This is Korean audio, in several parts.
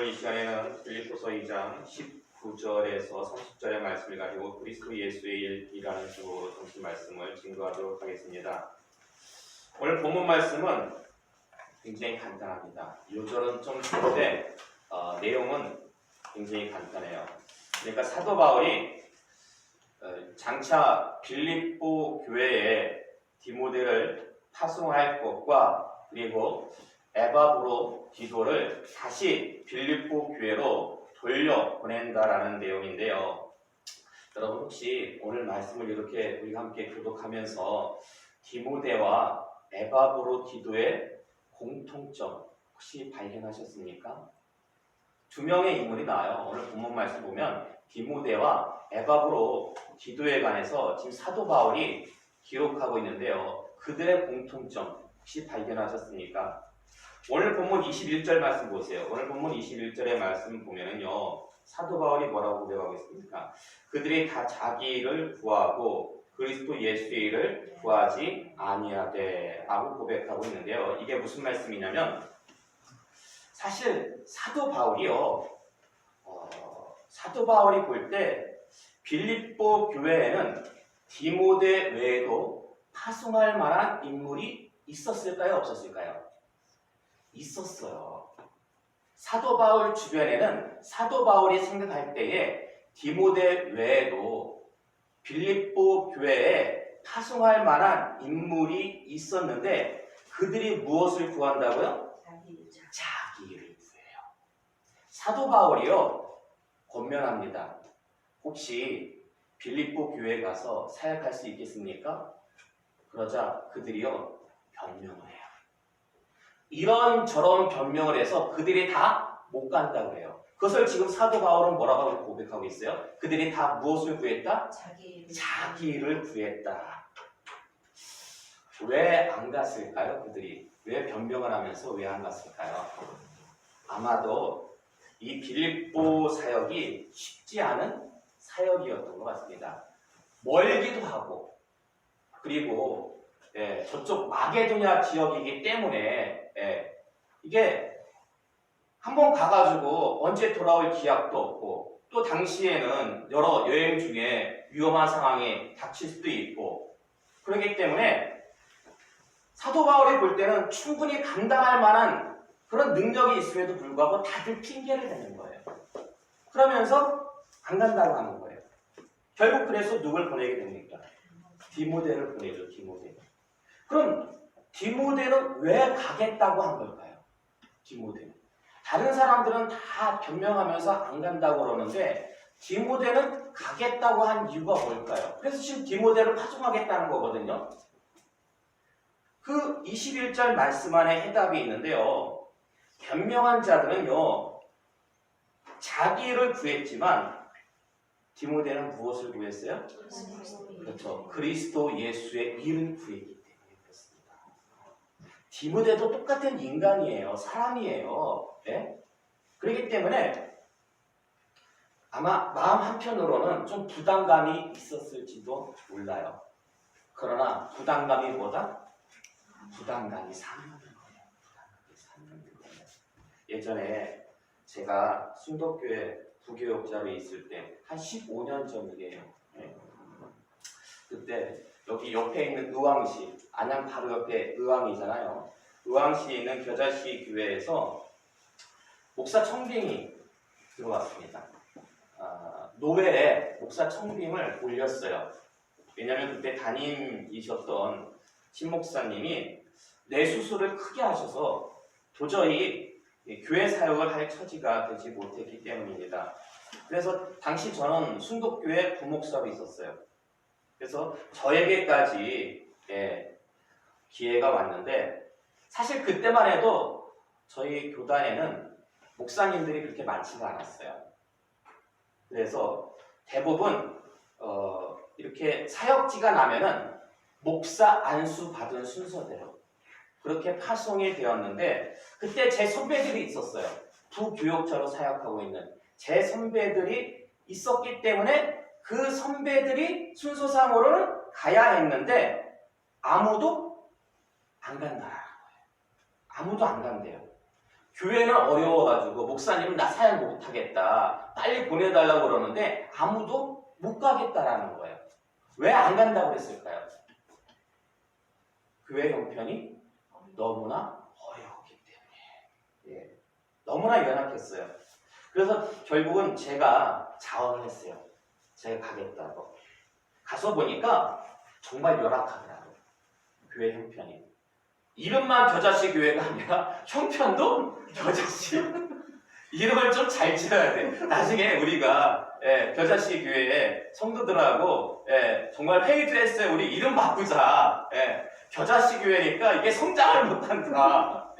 오늘 이 시간에는 빌립보서 2장 19절에서 30절의 말씀을 가지고 그리스도 예수의 일이라는 주제로 정신 말씀을 증거하도록 하겠습니다. 오늘 본문 말씀은 굉장히 간단합니다. 요절은 좀 긴데 내용은 굉장히 간단해요. 그러니까 사도 바울이 장차 빌립보 교회에 디모데를 파송할 것과 그리고 에바브로 디도를 다시 빌립보 교회로 돌려보낸다라는 내용인데요. 여러분 혹시 오늘 말씀을 이렇게 우리가 함께 교독하면서 디모데와 에바브로 디도의 공통점 혹시 발견하셨습니까? 두 명의 인물이 나와요. 오늘 본문 말씀 보면 디모데와 에바브로 디도에 관해서 지금 사도 바울이 기록하고 있는데요. 그들의 공통점 혹시 발견하셨습니까? 오늘 본문 21절 말씀 보세요. 오늘 본문 21절의 말씀 보면은요, 사도 바울이 뭐라고 고백하고 있습니까? 그들이 다 자기 일을 구하고 그리스도 예수의 일을 구하지 아니하되 라고 고백하고 있는데요. 이게 무슨 말씀이냐면 사실 사도 바울이요, 사도 바울이 볼 때 빌립보 교회에는 디모데 외에도 파송할 만한 인물이 있었을까요? 없었을까요? 있었어요. 사도 바울 주변에는 사도 바울이 생각할 때에 디모데 외에도 빌립보 교회에 파송할 만한 인물이 있었는데 그들이 무엇을 구한다고요? 자기 일을 구해요. 사도 바울이요, 권면합니다. 혹시 빌립보 교회에 가서 사역할 수 있겠습니까? 그러자 그들이요, 변명을 해요. 이런저런 변명을 해서 그들이 다 못 간다고 해요. 그것을 지금 사도 바울은 뭐라고 고백하고 있어요? 그들이 다 무엇을 구했다? 자기 일을 구했다. 왜 안 갔을까요? 그들이 왜 변명을 하면서 왜 안 갔을까요? 아마도 이 빌립보 사역이 쉽지 않은 사역이었던 것 같습니다. 멀기도 하고 그리고 저쪽 마게도냐 지역이기 때문에 이게 한번 가가지고 언제 돌아올 기약도 없고 또 당시에는 여러 여행 중에 위험한 상황이 닥칠 수도 있고 그렇기 때문에 사도 바울이 볼 때는 충분히 감당할 만한 그런 능력이 있음에도 불구하고 다들 핑계를 대는 거예요. 그러면서 안 간다고 하는 거예요. 결국 그래서 누굴 보내게 됩니까? 디모데를 보내죠. 디모데. 그럼 디모데는 왜 가겠다고 한 걸까요? 디모데는. 다른 사람들은 다 변명하면서 안 간다고 그러는데 디모데는 가겠다고 한 이유가 뭘까요? 그래서 지금 디모데를 파송하겠다는 거거든요. 그 21절 말씀 안에 해답이 있는데요. 변명한 자들은요, 자기 일을 구했지만 디모데는 무엇을 구했어요? 그렇죠. 그리스도 예수의 일을 구했기 때문에 그렇습니다. 디모데도 똑같은 인간이에요. 사람이에요. 네? 그렇기 때문에 아마 마음 한편으로는 좀 부담감이 있었을지도 몰라요. 그러나 부담감이 사는 거예요. 예전에 제가 순덕교회 부교역자로 있을 때 한 15년 전이에요. 네. 그때 여기 옆에 있는 의왕시, 안양 바로 옆에 의왕이잖아요. 의왕시에 있는 겨자씨 교회에서 목사 청빙이 들어왔습니다. 노벨에 목사 청빙을 올렸어요. 왜냐하면 그때 담임이셨던 신 목사님이 뇌수술을 크게 하셔서 도저히 교회 사역을 할 처지가 되지 못했기 때문입니다. 그래서 당시 저는 순덕교회 부목사로 있었어요. 그래서 저에게까지 기회가 왔는데 사실 그때만 해도 저희 교단에는 목사님들이 그렇게 많지가 않았어요. 그래서 대부분 이렇게 사역지가 나면은 목사 안수 받은 순서대로 그렇게 파송이 되었는데 그때 제 선배들이 있었어요. 부교역자로 사역하고 있는 제 선배들이 있었기 때문에 그 선배들이 순서상으로는 가야 했는데 아무도 안 간다라는 거예요. 아무도 안 간대요. 교회는 어려워가지고 목사님은 나 사역 못하겠다. 빨리 보내달라고 그러는데 아무도 못 가겠다라는 거예요. 왜 안 간다고 그랬을까요? 교회 형편이 너무나 어려웠기 때문에. 예. 너무나 연약했어요. 그래서 결국은 제가 자원을 했어요. 제가 가겠다고. 가서 보니까 정말 열악하더라고요. 교회 형편이. 이름만 겨자씨 교회가 아니라 형편도 겨자씨. 이름을 좀 잘 지어야 돼. 나중에 우리가 겨자씨 교회에 성도들하고 정말 회의도 했어요. 우리 이름 바꾸자. 겨자씨 교회니까 이게 성장을 못한다.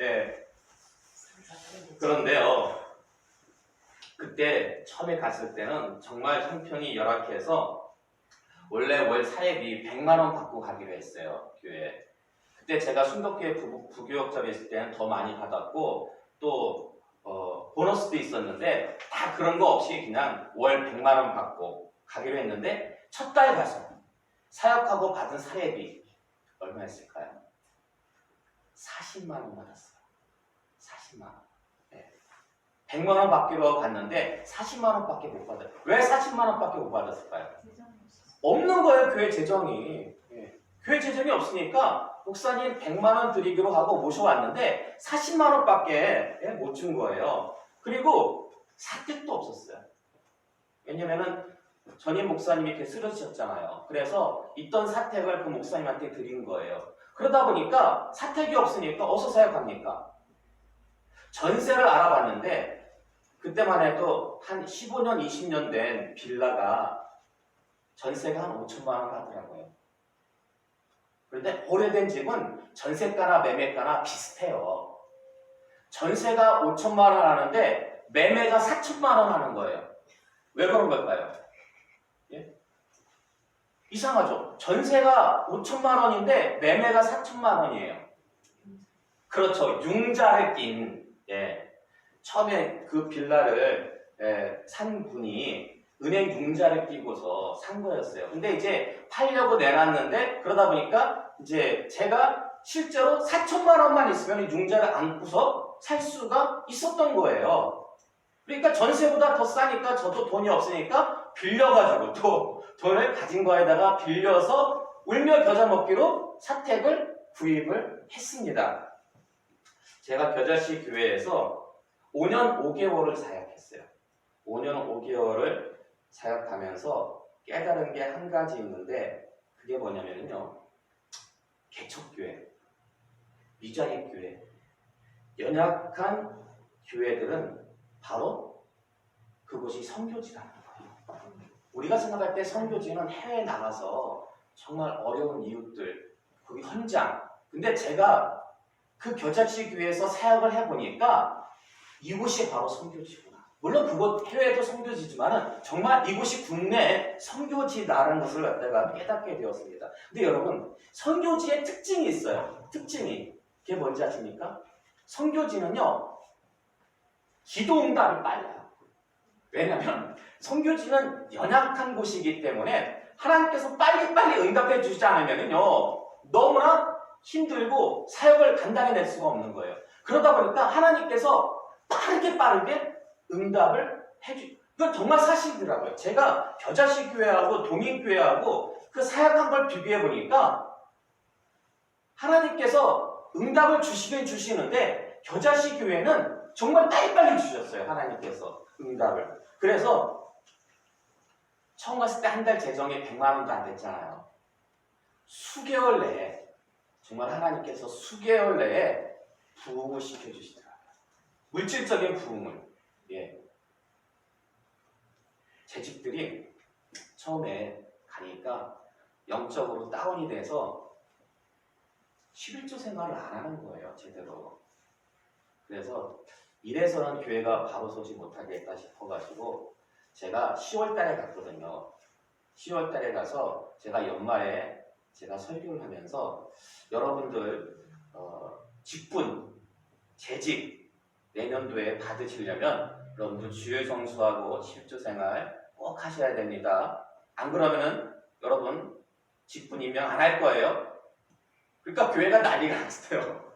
그런데요. 그때 처음에 갔을 때는 정말 형편이 열악해서 원래 월 사례비 100만 원 받고 가기로 했어요. 교회에. 그때 제가 순덕교회 부교역자로 있을 때는 더 많이 받았고 또 보너스도 있었는데 다 그런 거 없이 그냥 월 100만 원 받고 가기로 했는데 첫 달 가서 사역하고 받은 사례비 얼마였을까요? 40만 원 받았어요. 40만 원. 100만 원 받기로 갔는데 40만 원밖에 못 받아요. 왜 40만 원밖에 못 받았을까요? 없는 거예요. 교회 재정이. 교회 재정이 없으니까 목사님 100만 원 드리기로 하고 모셔왔는데 40만 원밖에 못 준 거예요. 그리고 사택도 없었어요. 왜냐면은 전임 목사님이 이렇게 쓰러지셨잖아요. 그래서 있던 사택을 그 목사님한테 드린 거예요. 그러다 보니까 사택이 없으니까 어디서 사역합니까? 전세를 알아봤는데 그때만 해도 한 15년, 20년 된 빌라가 전세가 한 5천만 원 하더라고요. 그런데 오래된 집은 전세가나 매매가나 비슷해요. 전세가 5천만 원 하는데 매매가 4천만 원 하는 거예요. 왜 그런 걸까요? 예? 이상하죠? 전세가 5천만 원인데 매매가 4천만 원이에요. 그렇죠. 융자를 낀 처음에 그 빌라를 산 분이 은행 융자를 끼고서 산 거였어요. 근데 이제 팔려고 내놨는데 그러다 보니까 이제 제가 실제로 4천만 원만 있으면 융자를 안고서 살 수가 있었던 거예요. 그러니까 전세보다 더 싸니까 저도 돈이 없으니까 빌려가지고 또 돈을 가진 거에다가 빌려서 울며 겨자 먹기로 사택을 구입을 했습니다. 제가 겨자씨 교회에서 5년 5개월을 사역했어요. 5년 5개월을 사역하면서 깨달은 게 한 가지 있는데 그게 뭐냐면요. 개척교회, 미자립교회, 연약한 교회들은 바로 그곳이 선교지라는 거예요. 우리가 생각할 때 선교지는 해외에 나가서 정말 어려운 이웃들, 거기 현장. 근데 제가 그 겨자씨 교회에서 사역을 해보니까 이곳이 바로 선교지구나. 물론 그곳 해외도 선교지지만 정말 이곳이 국내 선교지라는 것을 갖다가 깨닫게 되었습니다. 근데 여러분 선교지의 특징이 있어요. 특징이 그게 뭔지 아십니까? 선교지는요 기도 응답이 빨라요. 왜냐하면 선교지는 연약한 곳이기 때문에 하나님께서 빨리빨리 응답해 주지 않으면요 너무나 힘들고 사역을 간단히 낼 수가 없는 거예요. 그러다 보니까 하나님께서 빠르게 응답을 해주. 이건 정말 사실이더라고요. 제가 겨자씨 교회하고 동인교회하고 그 사역한 걸 비교해 보니까 하나님께서 응답을 주시긴 주시는데 겨자씨 교회는 정말 빨리빨리 주셨어요. 하나님께서 응답을. 그래서 처음 갔을 때 한 달 재정이 100만 원도 안 됐잖아요. 수개월 내에 정말 하나님께서 수개월 내에 부흥을 시켜주시더라고요. 물질적인 부흥을. 제 집들이 처음에 가니까 영적으로 다운이 돼서 11조 생활을 안 하는 거예요. 제대로. 그래서 이래서는 교회가 바로 서지 못하겠다 싶어가지고 제가 10월 달에 갔거든요. 10월 달에 가서 제가 연말에 제가 설교를 하면서 여러분들 직분, 재직 내년도에 받으시려면 여러분들 주일 성수하고 10조 생활 꼭 하셔야 됩니다. 안 그러면은 여러분 직분 임명 안 할 거예요. 그러니까 교회가 난리가 났어요.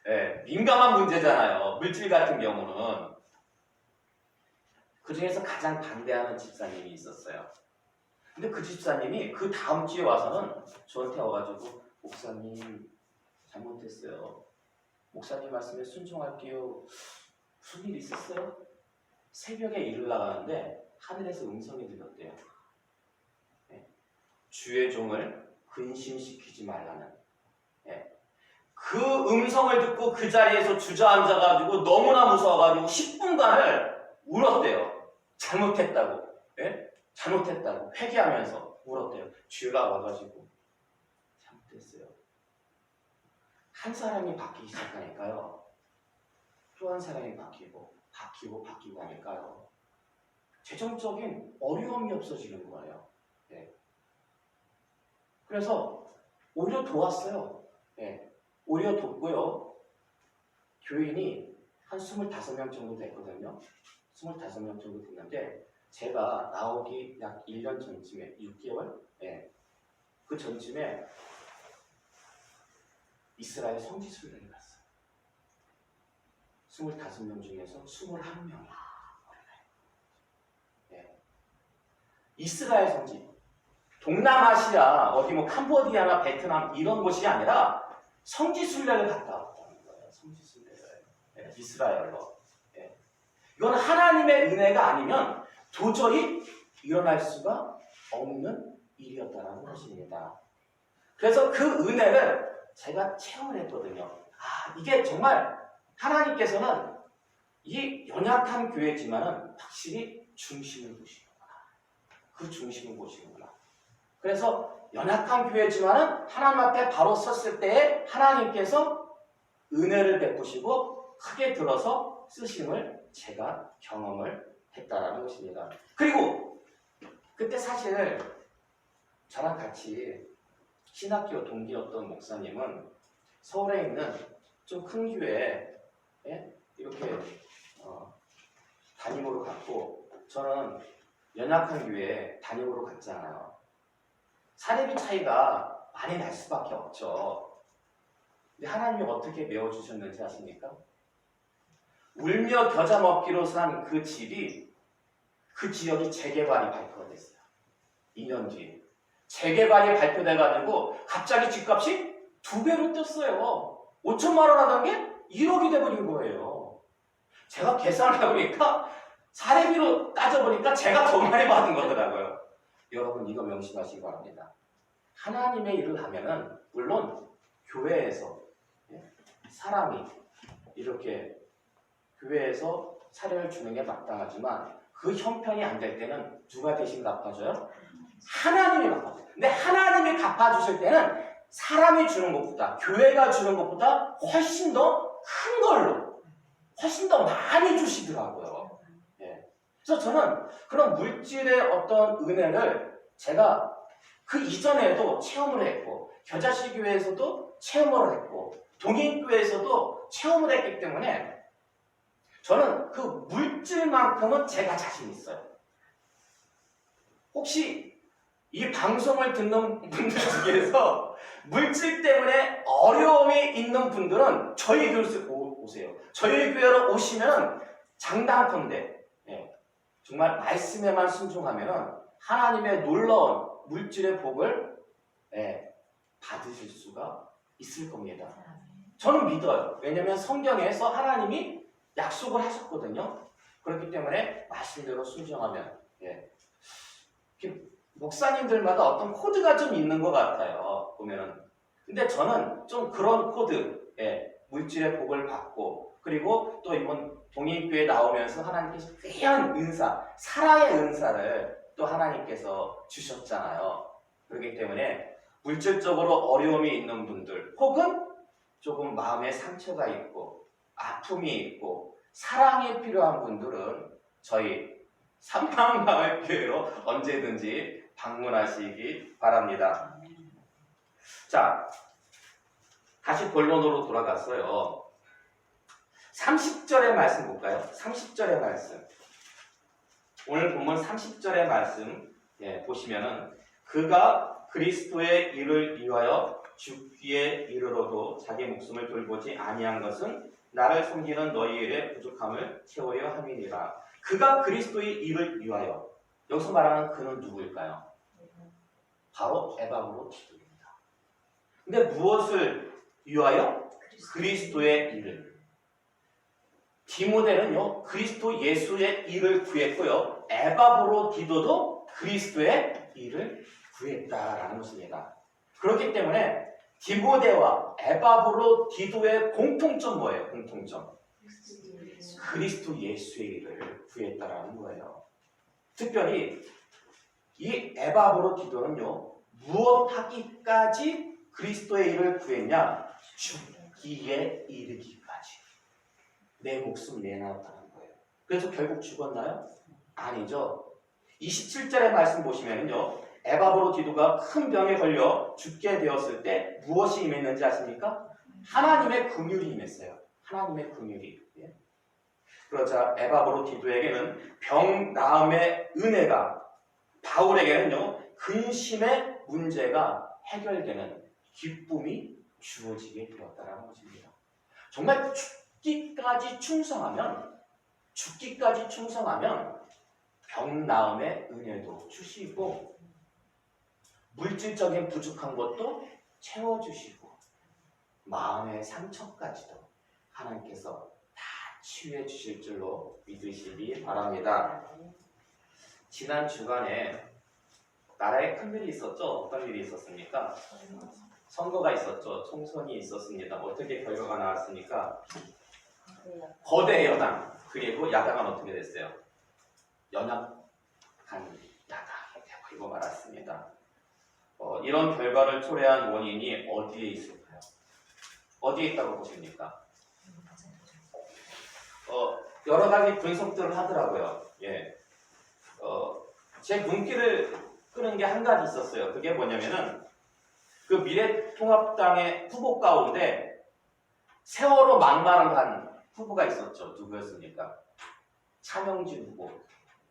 예, 민감한 문제잖아요. 물질 같은 경우는. 그 중에서 가장 반대하는 집사님이 있었어요. 근데 그 집사님이 그 다음 주에 와서는 저한테 와가지고 목사님 잘못했어요. 목사님 말씀에 순종할게요. 무슨 일 있었어요? 새벽에 일을 나가는데 하늘에서 음성이 들렸대요. 예. 주의 종을 근심시키지 말라는. 예. 그 음성을 듣고 그 자리에서 주저앉아가지고 너무나 무서워가지고 10분간을 울었대요. 잘못했다고. 예? 잘못했다고 회개하면서 울었대요. 주가 와가지고 잘못했어요. 한 사람이 바뀌기 시작하니까요. 또 한 사람이 바뀌고 하니까요. 재정적인 어려움이 없어지는 거예요. 예. 그래서 오히려 도왔어요. 예. 오히려 돕고요. 교인이 한 25명 정도 됐거든요. 25명 정도 됐는데 제가 나오기 약 1년 전쯤에 6개월? 예. 그 전쯤에 이스라엘 성지순례를 갔어요. 25명 중에서 21명이 예. 이스라엘 성지, 동남아시아 어디 뭐 캄보디아나 베트남 이런 곳이 아니라 성지순례를 갔다 왔다는 거예요. 성지순례를 예. 이스라엘로. 예. 이건 하나님의 은혜가 아니면 도저히 일어날 수가 없는 일이었다는 것입니다. 그래서 그 은혜를 제가 체험을 했거든요. 아, 이게 정말 하나님께서는 이 연약한 교회지만은 확실히 중심을 보시는구나. 그 중심을 보시는구나. 그래서 연약한 교회지만은 하나님 앞에 바로 섰을 때에 하나님께서 은혜를 베푸시고 크게 들어서 쓰심을 제가 경험을 했다라는 것입니다. 그리고 그때 사실 저랑 같이 신학교 동기였던 목사님은 서울에 있는 좀 큰 교회에 이렇게 담임으로 갔고 저는 연약한 교회에 담임으로 갔잖아요. 사례비 차이가 많이 날 수밖에 없죠. 근데 하나님이 어떻게 메워주셨는지 아십니까? 울며 겨자 먹기로 산 그 집이 그 지역이 재개발이 발표가 됐어요. 2년 뒤에. 재개발이 발표돼가지고 갑자기 집값이 2배로 뛰었어요. 5천만 원 하던 게 1억이 돼버린 거예요. 제가 계산을 해보니까 사례비로 따져보니까 제가 더 많이 받은 거더라고요. 여러분 이거 명심하시기 바랍니다. 하나님의 일을 하면은 물론 교회에서 사람이 이렇게 교회에서 사례를 주는 게 마땅하지만 그 형편이 안 될 때는 누가 대신 갚아줘요? 하나님이 갚아줘요. 근데 하나님이 갚아주실 때는 사람이 주는 것보다 교회가 주는 것보다 훨씬 더 큰 걸로 훨씬 더 많이 주시더라고요. 예. 그래서 저는 그런 물질의 어떤 은혜를 제가 그 이전에도 체험을 했고 겨자씨교회에서도 체험을 했고 동인교회에서도 체험을 했기 때문에 저는 그 물질만큼은 제가 자신 있어요. 혹시 이 방송을 듣는 분들 중에서 물질 때문에 어려움이 있는 분들은 저희 교회로 오세요. 저희 교회로 오시면 장담컨대 정말 말씀에만 순종하면 하나님의 놀라운 물질의 복을 받으실 수가 있을 겁니다. 저는 믿어요. 왜냐하면 성경에서 하나님이 약속을 하셨거든요. 그렇기 때문에 말씀대로 순종하면 목사님들마다 어떤 코드가 좀 있는 것 같아요. 보면은. 근데 저는 좀 그런 코드, 물질의 복을 받고 그리고 또 이번 동일교회 나오면서 하나님께서 귀한 은사, 사랑의 은사를 또 하나님께서 주셨잖아요. 그렇기 때문에 물질적으로 어려움이 있는 분들 혹은 조금 마음에 상처가 있고 아픔이 있고 사랑이 필요한 분들은 저희 삼방마을교회로 언제든지 방문하시기 바랍니다. 자, 다시 본론으로 돌아갔어요. 30절의 말씀 볼까요? 30절의 말씀. 오늘 본문 30절의 말씀 보시면은 그가 그리스도의 일을 위하여 죽기에 이르러도 자기 목숨을 돌보지 아니한 것은 나를 섬기는 너희 일의 부족함을 채우려 함이니라. 그가 그리스도의 일을 위하여. 여기서 말하는 그는 누구일까요? 바로 에바브로디도입니다. 근데 무엇을 위하여? 그리스도의 일을. 디모데는요 그리스도 예수의 일을 구했고요, 에바브로디도도 그리스도의 일을 구했다라는 것입니다. 그렇기 때문에 디모데와 에바브로디도의 공통점 뭐예요? 공통점. 그리스도 예수의 일을 구했다라는 거예요. 특별히 이 에바브로디도는요 무엇하기까지 그리스도의 일을 구했냐? 죽기에 이르기까지. 내 목숨 내놔왔다는 거예요. 그래서 결국 죽었나요? 아니죠. 27절의 말씀 보시면요, 에바브로디도가 큰 병에 걸려 죽게 되었을 때 무엇이 임했는지 아십니까? 하나님의 긍휼이 임했어요. 하나님의 긍휼이. 예. 그러자 에바브로디도에게는 병 나음의 은혜가, 바울에게는요 근심의 문제가 해결되는 기쁨이 주어지게 되었다는 것입니다. 정말 죽기까지 충성하면 병 나음의 은혜도 주시고 물질적인 부족한 것도 채워주시고 마음의 상처까지도 하나님께서 다 치유해 주실 줄로 믿으시기 바랍니다. 지난 주간에 나라에 큰 일이 있었죠? 어떤 일이 있었습니까? 선거가 있었죠. 총선이 있었습니다. 어떻게 결과가 나왔습니까? 거대 여당, 그리고 야당은 어떻게 됐어요? 연약한 야당이 되고 말았습니다. 이런 결과를 초래한 원인이 어디에 있을까요? 어디에 있다고 보십니까? 여러 가지 분석들을 하더라고요. 예. 제 눈길을 끄는 게 한 가지 있었어요. 그게 뭐냐면은 그 미래통합당의 후보 가운데 세월호 막말을 한 후보가 있었죠. 누구였습니까? 차명진 후보.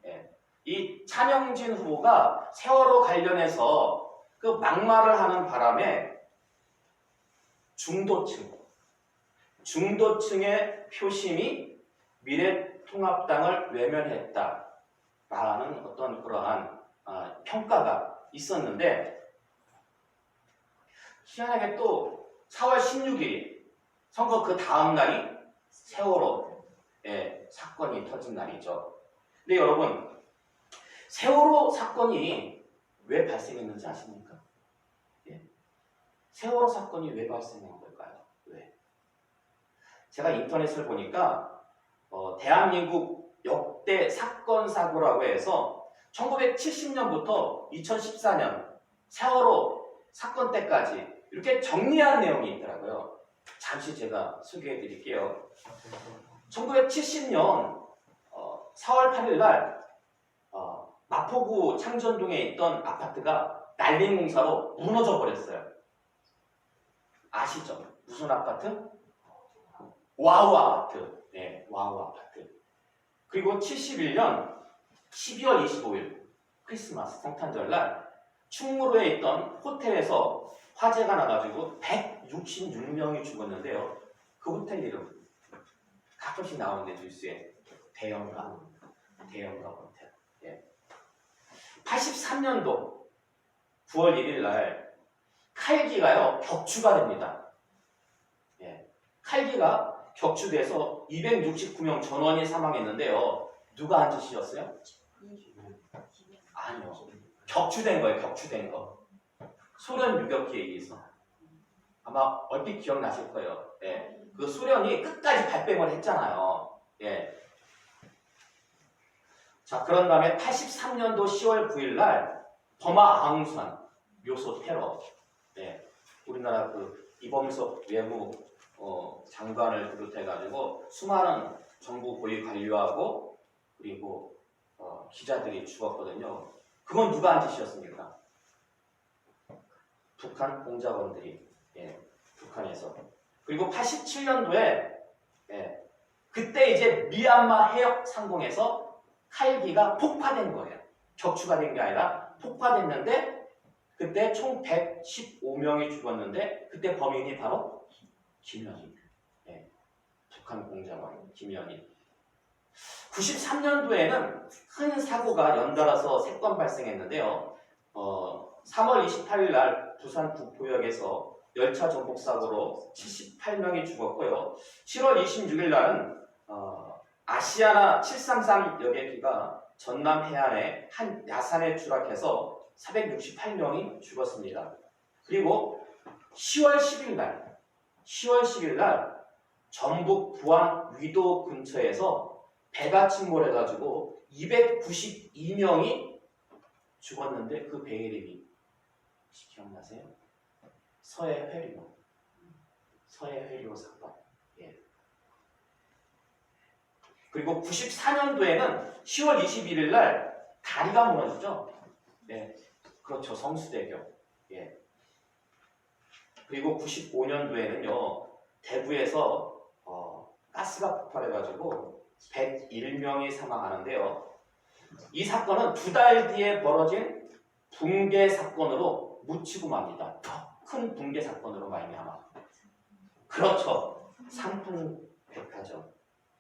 예. 이 차명진 후보가 세월호 관련해서 그 막말을 하는 바람에 중도층의 표심이 미래통합당을 외면했다라는 어떤 그러한 평가가 있었는데, 희한하게 또 4월 16일이 선거 그 다음 날이 세월호 사건이 터진 날이죠. 근데 여러분, 세월호 사건이 왜 발생했는지 아십니까? 예. 세월호 사건이 왜 발생한 걸까요? 왜? 제가 인터넷을 보니까 대한민국 역대 사건 사고라고 해서 1970년부터 2014년 세월호 사건 때까지 이렇게 정리한 내용이 있더라고요. 잠시 제가 소개해 드릴게요. 1970년 4월 8일 날 마포구 창전동에 있던 아파트가 난림공사로 무너져 버렸어요. 아시죠? 무슨 아파트? 와우 아파트. 네, 와우 아파트. 그리고 71년 12월 25일 크리스마스 성탄절 날 충무로에 있던 호텔에서 화재가 나가지고 166명이 죽었는데요. 그 호텔 이름 가끔씩 나오는데 뉴스에 대형가 호텔. 예. 83년도 9월 1일 날 칼기가요 격추가 됩니다. 예. 칼기가 격추돼서 269명 전원이 사망했는데요. 누가 한 짓이었어요? 아니요. 격추된 거예요. 격추된 거. 소련 유격기에 의해서. 아마 얼핏 기억나실 거예요. 예. 그 소련이 끝까지 발뺌을 했잖아요. 예. 자, 그런 다음에 83년도 10월 9일 날 버마 아웅산 묘소 테러. 예. 우리나라 그 이범석 외무 장관을 비롯해가지고 수많은 정부 고위 관료하고 그리고 기자들이 죽었거든요. 그건 누가 한 짓이었습니까? 북한 공작원들이. 예. 북한에서. 그리고 87년도에 그때 이제 미얀마 해역 상공에서 칼기가 폭파된 거예요. 격추가 된 게 아니라 폭파됐는데 그때 총 115명이 죽었는데 그때 범인이 바로 김현희. 예, 북한 공작원 김현희. 93년도에는 큰 사고가 연달아서 3건 발생했는데요. 3월 28일 날 부산 국포역에서 열차 전복 사고로 78명이 죽었고요. 7월 26일 날은 아시아나 733 여객기가 전남 해안의 한 야산에 추락해서 468명이 죽었습니다. 그리고 10월 10일 날 전북 부안 위도 근처에서 배가 침몰해가지고 292명이 죽었는데 그 배 이름이 혹시 기억나세요? 서해회리호 사건. 예. 그리고 94년도에는 10월 21일 날 다리가 무너지죠. 네, 그렇죠. 성수대교. 예. 그리고 95년도에는요 대구에서 가스가 폭발해가지고 101명이 사망하는데요. 이 사건은 2달 뒤에 벌어진 붕괴 사건으로 묻히고 맙니다. 더 큰 붕괴 사건으로 말미암아. 그렇죠. 상품 백화점.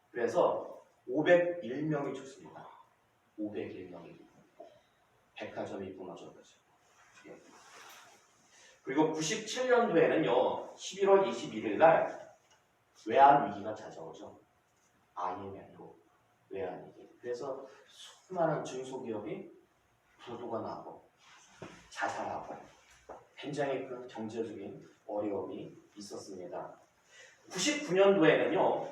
그래서 501명이 죽습니다. 501명이. 백화점이 무너져가지고. 예. 그리고 97년도에는요, 11월 21일 날 외환 위기가 찾아오죠. IMF 외환 위기. 그래서 수많은 중소기업이 부도가 나고 자살하고 굉장히 큰 경제적인 어려움이 있었습니다. 99년도에는요,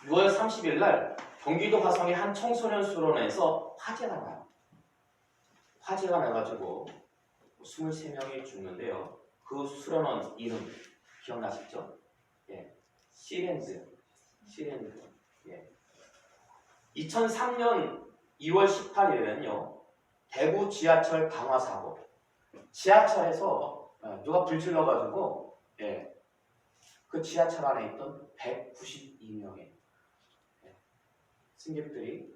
6월 30일 날 경기도 화성의 한 청소년 수련회에서 화재가 나요. 화재가 나가지고 23명이 죽는데요. 그 수련원 이름 기억나시죠? 예, 시렌즈. 예. 2003년 2월 18일에는요, 대구 지하철 방화 사고. 지하철에서 누가 불 질러가지고, 예, 그 지하철 안에 있던 192명의 승객들이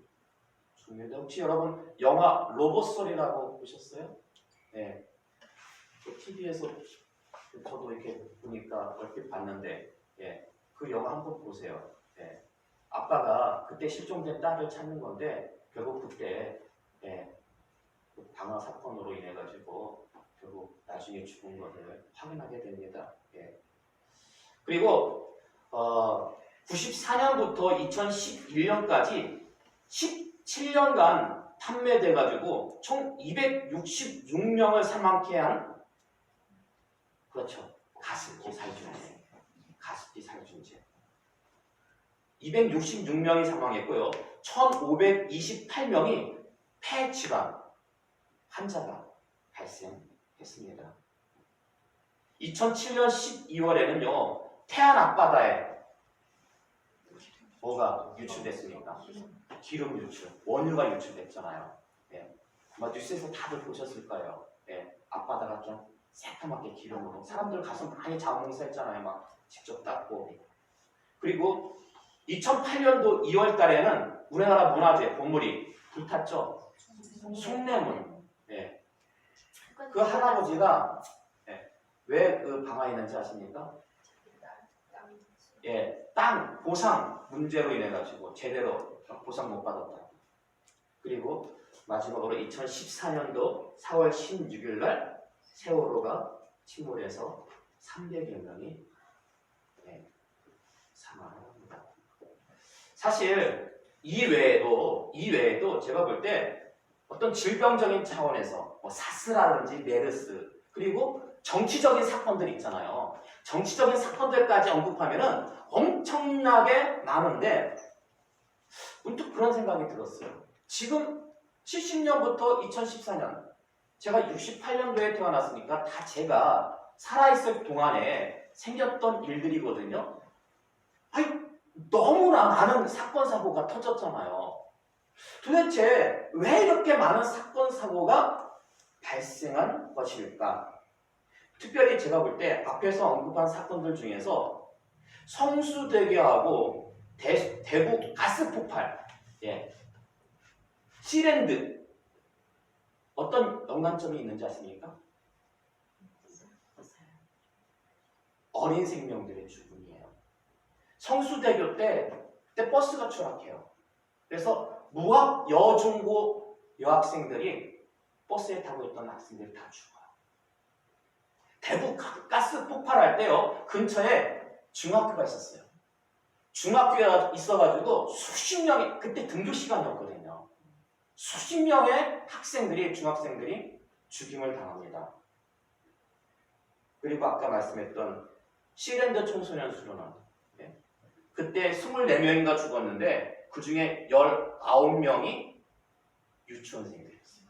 죽는데, 혹시 여러분 영화 로봇소리라고 보셨어요? 예, TV에서 저도 이렇게 보니까 얼핏 봤는데, 예, 그 영화 한번 보세요. 예, 아빠가 그때 실종된 딸을 찾는 건데 결국 그때 그 방화 사건으로 인해 가지고 결국 나중에 죽은 것을 확인하게 됩니다. 예. 그리고 94년부터 2011년까지 17년간 판매돼 가지고 총 266명을 사망케 한, 그렇죠, 가습기 살균제. 266명이 사망했고요. 1528명이 폐질환 환자가 발생했습니다. 2007년 12월에는요, 태안 앞바다에 뭐가 유출됐습니까? 기름 유출, 원유가 유출됐잖아요. 예. 아마 뉴스에서 다들 보셨을 거예요. 예. 앞바다가 그냥 새까맣게 기름으로, 사람들 가서 많이 자원봉사했잖아요. 막 직접 닦고. 그리고 2008년도 2월 달에는 우리나라 문화재 보물이 불탔죠. 숭례문. 예. 그 할아버지가, 예, 왜 그 방화했는지 아십니까? 예, 땅 보상 문제로 인해 가지고 제대로 보상 못 받았다. 그리고 마지막으로 2014년도 4월 16일 날 세월호가 침몰해서 300여 명이 사망을 합니다. 사실 이 외에도 제가 볼 때 어떤 질병적인 차원에서 뭐 사스라든지 메르스, 그리고 정치적인 사건들 있잖아요. 정치적인 사건들까지 언급하면은 엄청나게 많은데 문득 그런 생각이 들었어요. 지금 70년부터 2014년, 제가 68년도에 태어났으니까 다 제가 살아있을 동안에 생겼던 일들이거든요. 아니, 너무나 많은 사건, 사고가 터졌잖아요. 도대체 왜 이렇게 많은 사건, 사고가 발생한 것일까? 특별히 제가 볼 때 앞에서 언급한 사건들 중에서 성수대교하고 대구 가스폭발, 예, 시랜드, 어떤 연관점이 있는지 아십니까? 어린 생명들의 죽음이에요. 성수대교 때 그때 버스가 추락해요. 그래서 무학 여중고 여학생들이 버스에 타고 있던 학생들이 다 죽어요. 대구 가스 폭발할 때요, 근처에 중학교가 있었어요. 중학교가 있어가지고 수십 명이, 그때 등교 시간이었거든요. 수십 명의 학생들이, 중학생들이 죽임을 당합니다. 그리고 아까 말씀했던 시랜드 청소년 수련원, 그때 24명인가 죽었는데 그 중에 19명이 유치원생들이었어요.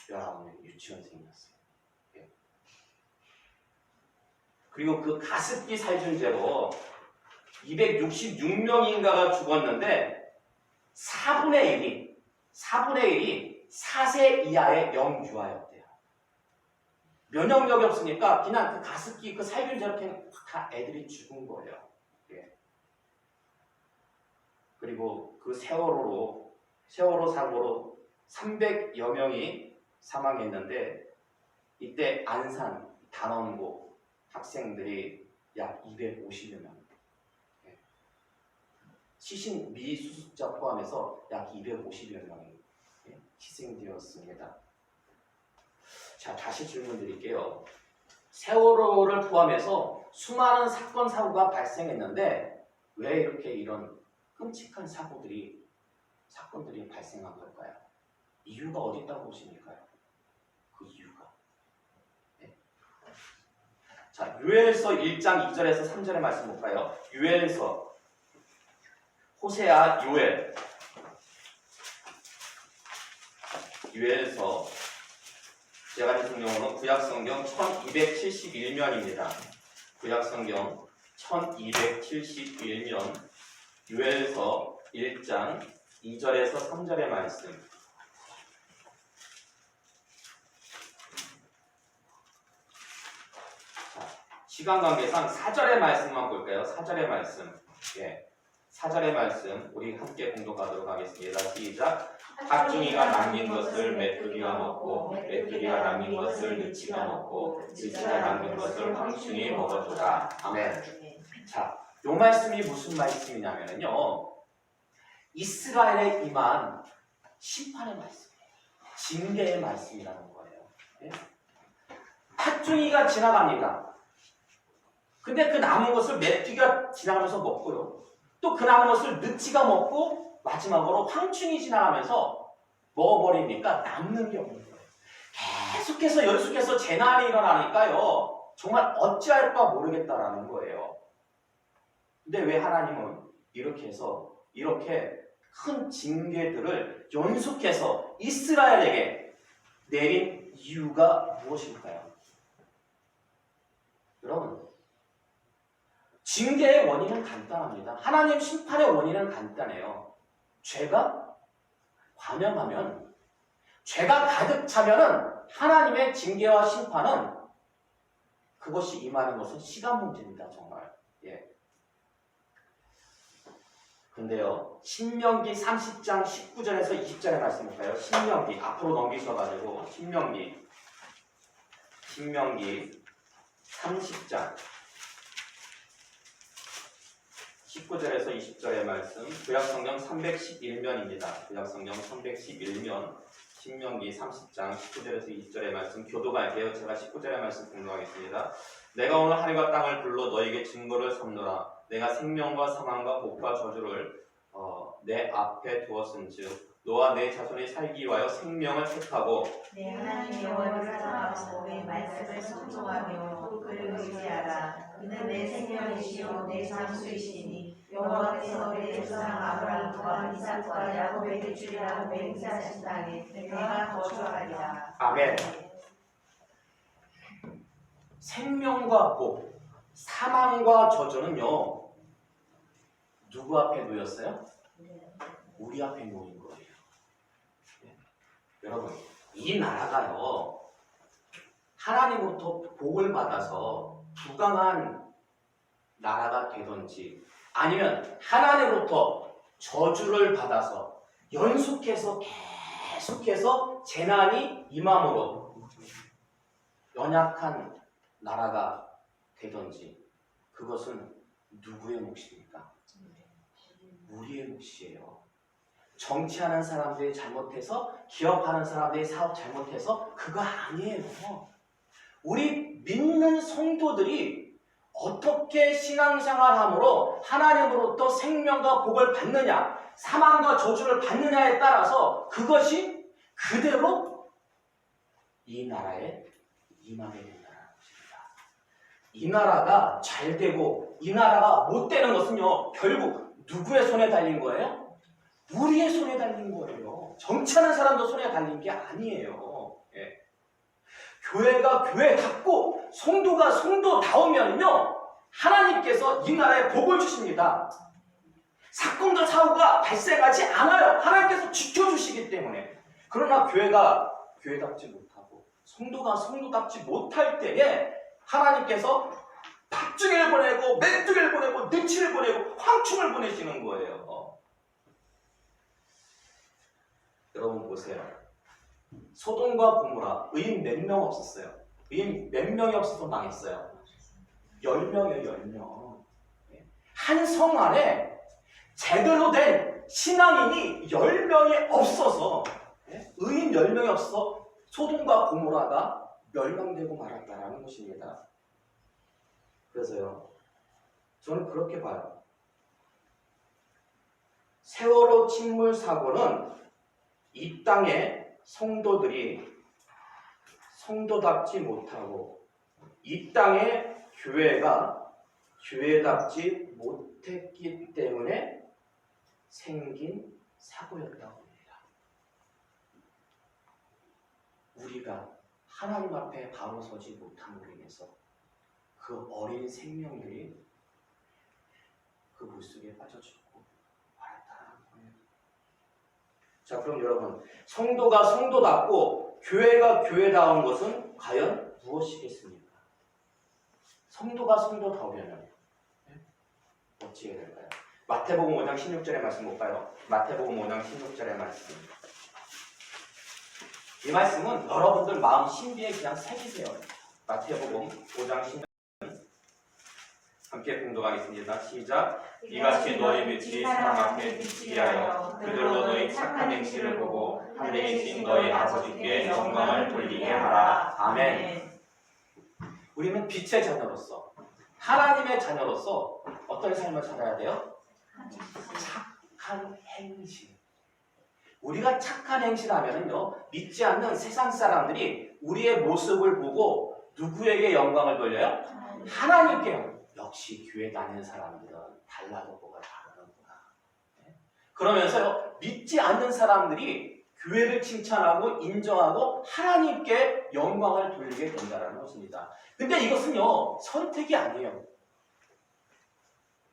19명이 유치원생이었어요. 그리고 그 가습기 살균제로 266명인가가 죽었는데 4분의 1이 4세 이하의 영유아였대요. 면역력이 없으니까 그냥 그 가습기 그 살균제로 그냥 다 애들이 죽은 거예요. 그리고 그 세월호 사고로 300여 명이 사망했는데 이때 안산, 단원고 학생들이 약 250여 명, 시신 미수습자 포함해서 약 250여 명이 희생되었습니다. 자, 다시 질문 드릴게요. 세월호를 포함해서 수많은 사건, 사고가 발생했는데 왜 이렇게 이런 끔찍한 사건들이 발생한 걸까요? 이유가 어디 있다고 보십니까요? 그 이유가. 자, 요엘서 1장 2절에서 3절의 말씀 볼까요? 요엘서, 호세아, 요엘서, 제가 가진 성경으로는 구약성경 1271면입니다. 구약성경 1271면, 요엘서 1장 2절에서 3절의 말씀. 자, 시간 관계상 4절의 말씀만 볼까요? 4절의 말씀. 4절의 말씀 우리 함께 공독하도록 하겠습니다. 시작. 팥중이가 남긴 것을 메뚜기가 먹고 메뚜기가 남긴 것을 느치가 먹고 느치가 남긴 것을 황충이 먹어주라. 아멘. 자, 요 말씀이 무슨 말씀이냐면요, 이스라엘에 임한 심판의 말씀이에요. 징계의 말씀이라는 거예요. 팥중이가 지나갑니다. 근데 그 남은 것을 메뚜기가 지나가면서 먹고요, 또 그 남은 것을 느치가 먹고 마지막으로 황충이 지나가면서 먹어버리니까 남는 게 없는 거예요. 계속해서 연속해서 재난이 일어나니까요, 정말 어찌할 바 모르겠다라는 거예요. 근데 왜 하나님은 이렇게 해서 이렇게 큰 징계들을 연속해서 이스라엘에게 내린 이유가 무엇일까요? 여러분, 징계의 원인은 간단합니다. 하나님 심판의 원인은 간단해요. 죄가 관영하면, 죄가 가득 차면은 하나님의 징계와 심판은 그것이 임하는 것은 시간 문제입니다. 정말. 근데요, 신명기 30장 19절에서 20절의 말씀 볼까요? 신명기 앞으로 넘기셔가지고 신명기 30장 19절에서 20절의 말씀, 구약성경 311면입니다. 구약성경 311면, 신명기 30장 19절에서 20절의 말씀 교도갈게요. 제가 19절의 말씀 공부하겠습니다. 내가 오늘 하늘과 땅을 불러 너에게 증거를 삼노라. 내가 생명과 사망과 복과 저주를 내 앞에 두었은즉 너와 내 자손이 살기 위하여 생명을 택하고 내 하나님 여호와를 사랑하고 내 말씀을 순종하며 그를 의지하라. 그는 내 생명이시요 내 장수이시니 여호와께서 내 조상 아브라함과 이삭과 야곱에게 주리라고 맹세하신 땅에 내가 거주하리라. 아멘. 생명과 복, 사망과 저주는요, 누구 앞에 놓였어요? 우리 앞에 놓인 거예요. 여러분, 이 나라가요, 하나님으로부터 복을 받아서 부강한 나라가 되든지 아니면 하나님으로부터 저주를 받아서 연속해서 계속해서 재난이 임함으로 연약한 나라가 되든지 그것은 누구의 몫입니까? 우리의 몫이에요. 정치하는 사람들이 잘못해서, 기업하는 사람들이 사업 잘못해서 그거 아니에요. 우리 믿는 성도들이 어떻게 신앙생활함으로 하나님으로부터 생명과 복을 받느냐, 사망과 저주를 받느냐에 따라서 그것이 그대로 이 나라에 임하게 된다는 것입니다. 이 나라가 잘 되고 이 나라가 못 되는 것은요, 결국 누구의 손에 달린 거예요? 우리의 손에 달린 거예요. 정치하는 사람도 손에 달린 게 아니에요. 예. 교회가 교회답고 성도가 성도다우면요, 하나님께서 이 나라에 복을 주십니다. 사건과 사고가 발생하지 않아요. 하나님께서 지켜주시기 때문에. 그러나 교회가 교회답지 못하고 성도가 성도답지 못할 때에 하나님께서 박중을 보내고 맹중을 보내고 능치를 보내고 황충을 보내시는 거예요. 여러분 보세요. 소돔과 고모라 의인 몇 명 없었어요. 의인 몇 명이 없어서 망했어요. 10명이에요. 10명. 한 성 안에 제대로 된 신앙인이 10명이 없어서, 의인 10명이 없어서 소돔과 고모라가 멸망되고 말았다라는 것입니다. 그래서요, 저는 그렇게 봐요. 세월호 침몰 사고는 이 땅의 성도들이 성도답지 못하고 이 땅의 교회가 교회답지 못했기 때문에 생긴 사고였다고 합니다. 우리가 하나님 앞에 바로 서지 못함으로 인해서 그 어린 생명들이 그 물속에 빠져 죽고 말았다는 거예요. 자, 그럼 여러분, 성도가 성도답고 교회가 교회다운 것은 과연 무엇이겠습니까? 성도가 성도다우려면 어찌 해야 될까요? 마태복음 5장 16절의 말씀 볼까요? 마태복음 5장 16절의 말씀. 이 말씀은 여러분들 마음 신비에 그냥 새기세요. 마태복음 5장 16절 함께 봉독하겠습니다. 시작. 이같이 너희 빛이 사람 앞에 비치게 하여 그들로 너희 착한 행실을 보고 하늘에 너희 아버지께 영광을 돌리게 하라. 아멘. 우리는 빛의 자녀로서, 하나님의 자녀로서 어떤 삶을 살아야 돼요? 착한 행실. 우리가 착한 행실하면은요, 믿지 않는 세상 사람들이 우리의 모습을 보고 누구에게 영광을 돌려요? 하나님께. 역시 교회 다니는 사람들은 달라도 뭐가 다르구나. 그러면서 믿지 않는 사람들이 교회를 칭찬하고 인정하고 하나님께 영광을 돌리게 된다는 것입니다. 근데 이것은요, 선택이 아니에요.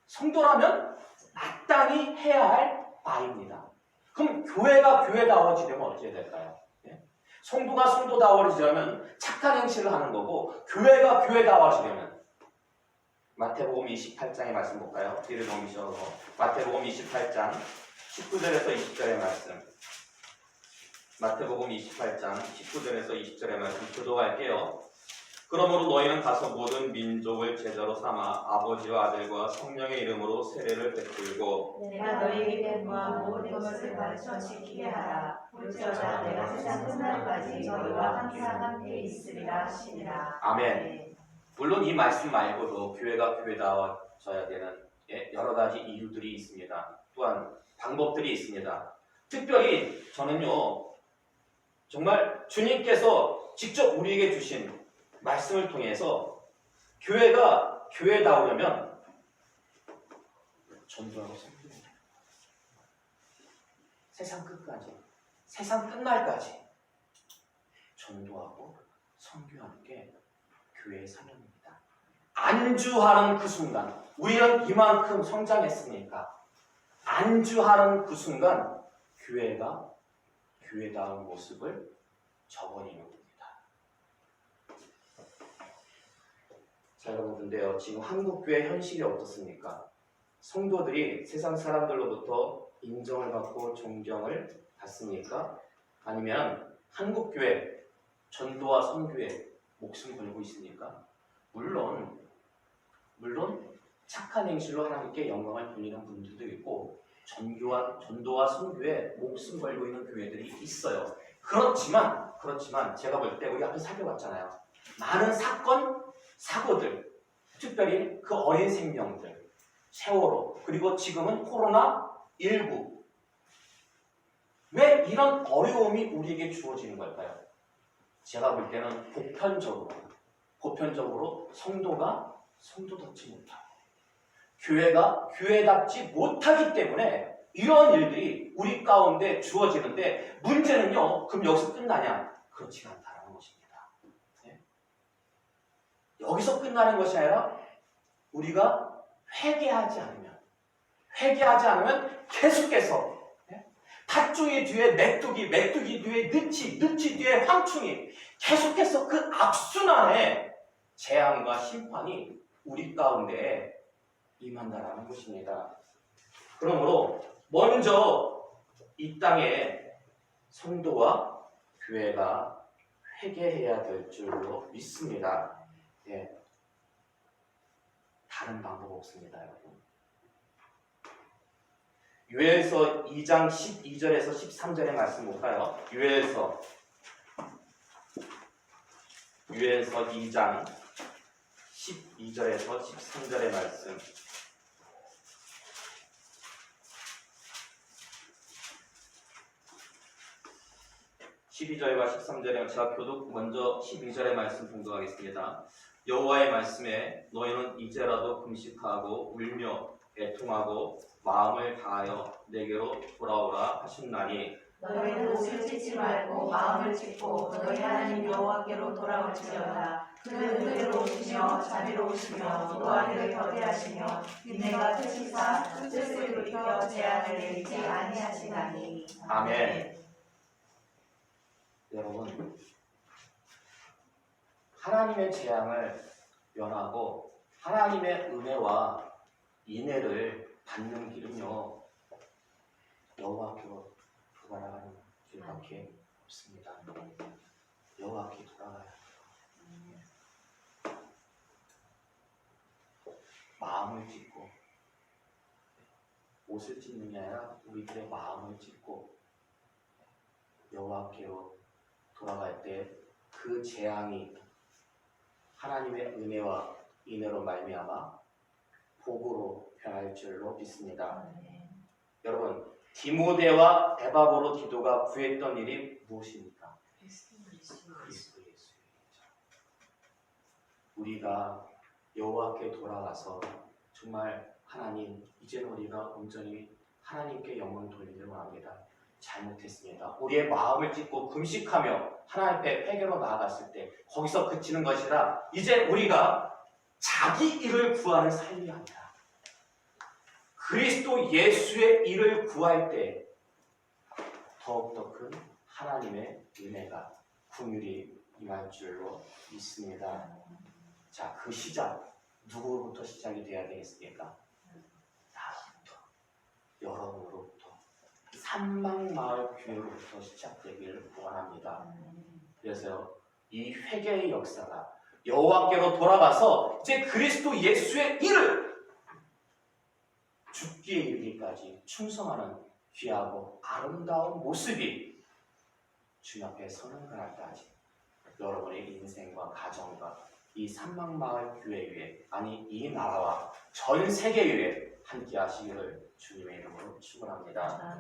성도라면 마땅히 해야 할 바입니다. 그럼 교회가 교회다워지려면 어찌해야 될까요? 성도가 성도다워지려면 착한 행실을 하는 거고, 교회가 교회다워지려면 마태복음 28장의 말씀 볼까요? 뒤를 넘기셔서 마태복음 28장 19절에서 20절의 말씀. 마태복음 28장 19절에서 20절의 말씀 교독할게요. 그러므로 너희는 가서 모든 민족을 제자로 삼아 아버지와 아들과 성령의 이름으로 세례를 베풀고 내가 너희에게 모한 모든 것을 가르쳐 지키게 하라. 볼지어다 내가 세상 끝날까지 너희와 항상 함께 있으리라 하시니라. 아멘. 물론 이 말씀 말고도 교회가 교회다워져야 되는 여러 가지 이유들이 있습니다. 또한 방법들이 있습니다. 특별히 저는요, 정말 주님께서 직접 우리에게 주신 말씀을 통해서 교회가 교회다우려면 전도하고 섬기는, 세상 끝까지, 세상 끝날까지 전도하고 선교하는 게 교회의 사명입니다. 안주하는 그 순간, 우리는 이만큼 성장했으니까 안주하는 그 순간 교회가 교회다운 모습을 저버리는 겁니다. 자, 여러분, 근데요, 지금 한국교회 현실이 어떻습니까? 성도들이 세상 사람들로부터 인정을 받고 존경을 받습니까? 아니면 한국교회 전도와 선교에 목숨 걸고 있습니까? 물론 물론 착한 행실로 하나님께 영광을 돌리는 분들도 있고 전도와 선교에 목숨 걸고 있는 교회들이 있어요. 그렇지만 제가 볼 때 우리 앞에 살펴봤잖아요. 많은 사건, 사고들, 특별히 그 어린 생명들, 세월호, 그리고 지금은 코로나19. 왜 이런 어려움이 우리에게 주어지는 걸까요? 제가 볼 때는 보편적으로 성도가 성도답지 못하고 교회가 교회답지 못하기 때문에 이런 일들이 우리 가운데 주어지는데, 문제는요, 그럼 여기서 끝나냐? 그렇지 않다는 것입니다. 네? 여기서 끝나는 것이 아니라 우리가 회개하지 않으면 계속해서 팥죽이 뒤에 메뚜기 뒤에 느치 뒤에 황충이, 계속해서 그 악순환의 재앙과 심판이 우리 가운데 임한다라는 것입니다. 그러므로 먼저 이 땅에 성도와 교회가 회개해야 될 줄로 믿습니다. 예. 다른 방법 없습니다, 여러분. 유엘서 2장 12절에서 13절의 말씀 볼까요? 유엘서 2장 12절에서 13절의 말씀. 12절과 13절에 제가 교독 먼저 12절의 말씀 봉독하겠습니다. 여호와의 말씀에 너희는 이제라도 금식하고 울며 애통하고 마음을 다하여 내게로 돌아오라 하신나니, 너희는 옷을 찢지 말고 마음을 찢고 너희 하나님 여호와께로 돌아올지어다. 그는 은혜로우시며 자비로우시며 노하기를 더디하시며 인내가 크시사 뜻을 돌이켜 재앙을 내리지 아니하시나니. 아멘. 여러분, 하나님의 재앙을 면하고 하나님의 은혜와 인애를 받는 길은요, 여호와께로 돌아가는 길밖에 없습니다. 여호와께 돌아가야 해요. 마음을 찢고, 옷을 찢는 게 아니라 우리들의 마음을 찢고 여호와께로 돌아갈 때 그 재앙이 하나님의 은혜와 인애로 말미암아 복으로 변할 줄로 믿습니다. 여러분, 디모데와 에바고로 디도가 구했던 일이 무엇입니까? 그리스도 예수의 일이죠. 우리가 여호와께 돌아가서 정말 하나님, 이제는 우리가 온전히 하나님께 영광 돌리기를 원합니다. 잘못했습니다. 우리의 마음을 찢고 금식하며 하나님 앞에 회개로 나아갔을 때 거기서 그치는 것이라, 이제 우리가 자기 일을 구하는 삶이 아니라 그리스도 예수의 일을 구할 때 더욱더 큰 하나님의 은혜가 긍휼이 임할 줄로 믿습니다. 자, 그 시작, 누구로부터 시작이 돼야 되겠습니까? 나로부터, 여러분으로부터, 삼막마을교회로부터 시작되기를 원합니다. 그래서 이 회개의 역사가 여호와께로 돌아가서 이제 그리스도 예수의 일을 죽기에 이르기까지 충성하는 귀하고 아름다운 모습이 주님 앞에 서는 그날까지 여러분의 인생과 가정과 이 삼막마을 교회 위에, 아니 이 나라와 전 세계 위에 함께 하시기를 주님의 이름으로 축원합니다.